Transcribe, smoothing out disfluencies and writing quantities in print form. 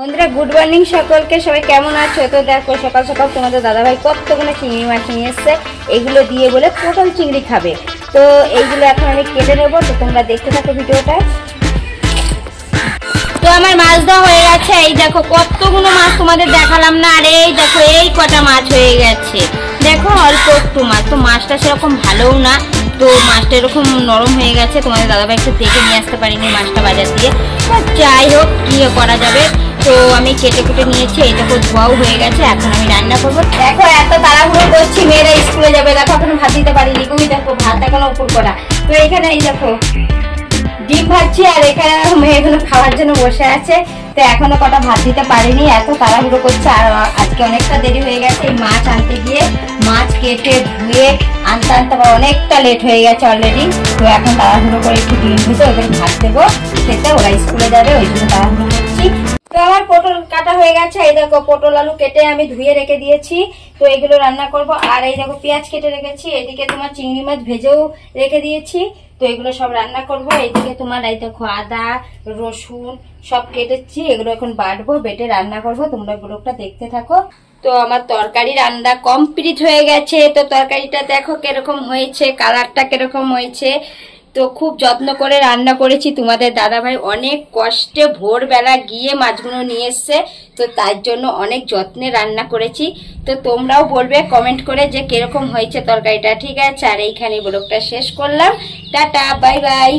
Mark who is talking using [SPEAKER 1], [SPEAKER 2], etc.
[SPEAKER 1] বন্ধুরা good morning সকলকে, সবাই কেমন আছো? তো দেখো সকাল সকাল তোমাদের দাদাভাই কতগুলো চিংড়ি মাছ নিয়ে এসছে, এগুলো দিয়ে বলে পটল চিংড়ি খাবে। তো এইগুলো এখন আমি কেটে নেবো, তো তোমরা দেখতে থাকো ভিডিওটা। তো আমার মাছ দেওয়া হয়ে গেছে, এই দেখো কতগুলো মাছ তোমাদের দেখালাম না, আর এই দেখো এই কটা মাছ হয়ে গেছে। দেখো অল্প একটু মাছ, তো মাছটা সেরকম ভালোও না, তো মাছটা এরকম নরম হয়ে গেছে। তোমাদের দাদাভাই একটু দেখে নিয়ে আসতে পারিনি মাছটা বাজার দিয়ে, যাই হোক কি করা যাবে। তো আমি কেটে কুটে নিয়েছি, এই দেখো ধোয়াও হয়ে গেছে, এখন আমি রান্না করবো। দেখো এত তাড়াহুড়ো করছি, মেয়েরা স্কুলে যাবে, দেখো এখন ভাত দিতে পারিনি। তুমি দেখো ভাত এখনো উপর করা, তো এখানে এই দেখো ডিম ভাজছি, আর এখানে মেয়েগুলো খাওয়ার জন্য বসে আছে। তো এখনো কটা ভাত দিতে পারিনি, এত তাড়াহুড়ো করছে। আর আজকে অনেকটা দেরি হয়ে গেছে এই মাছ আনতে গিয়ে, মাছ কেটে ধুয়ে আনতে আনতে অনেকটা লেট হয়ে গেছে অলরেডি। তো এখন তাড়াহুড়ো করে একটু ডিম ভেজে ওদের ভাত দেবো খেতে, ওরা স্কুলে যাবে, ওই জন্য তাড়াহুড়ো করছি। তো আমার পটল কাটা হয়ে গেছে, এই দেখো পটল আলু কেটে আমি ধুয়ে রেখে দিয়েছি, তো এগুলো রান্না করব। আর এই দেখো পেঁয়াজ কেটে রেখেছি, এদিকে তোমার চিংড়ি মাছ ভেজেও রেখে দিয়েছি, তো এগুলো সব রান্না করব। এইদিকে তোমার এই দেখো আদা রসুন সব কেটেছি, এগুলো এখন বাটবো, বেটে রান্না করব। তোমরা ব্লগটা দেখতে থাকো। তো আমার তরকারি রান্না কমপ্লিট হয়ে গেছে। তো তরকারিটা দেখো কিরকম হয়েছে, কালারটা কিরকম হয়েছে। তো খুব যত্ন করে রান্না করেছি, তোমাদের দাদাভাই অনেক কষ্টে ভোরবেলা গিয়ে মাছগুলো নিয়ে এসছে, তো তার জন্য অনেক যত্নে রান্না করেছি। তো তোমরাও বলবে কমেন্ট করে যে কিরকম হয়েছে তরকারিটা, ঠিক আছে? আর এইখানে ব্লগটা শেষ করলাম, টাটা বাই বাই।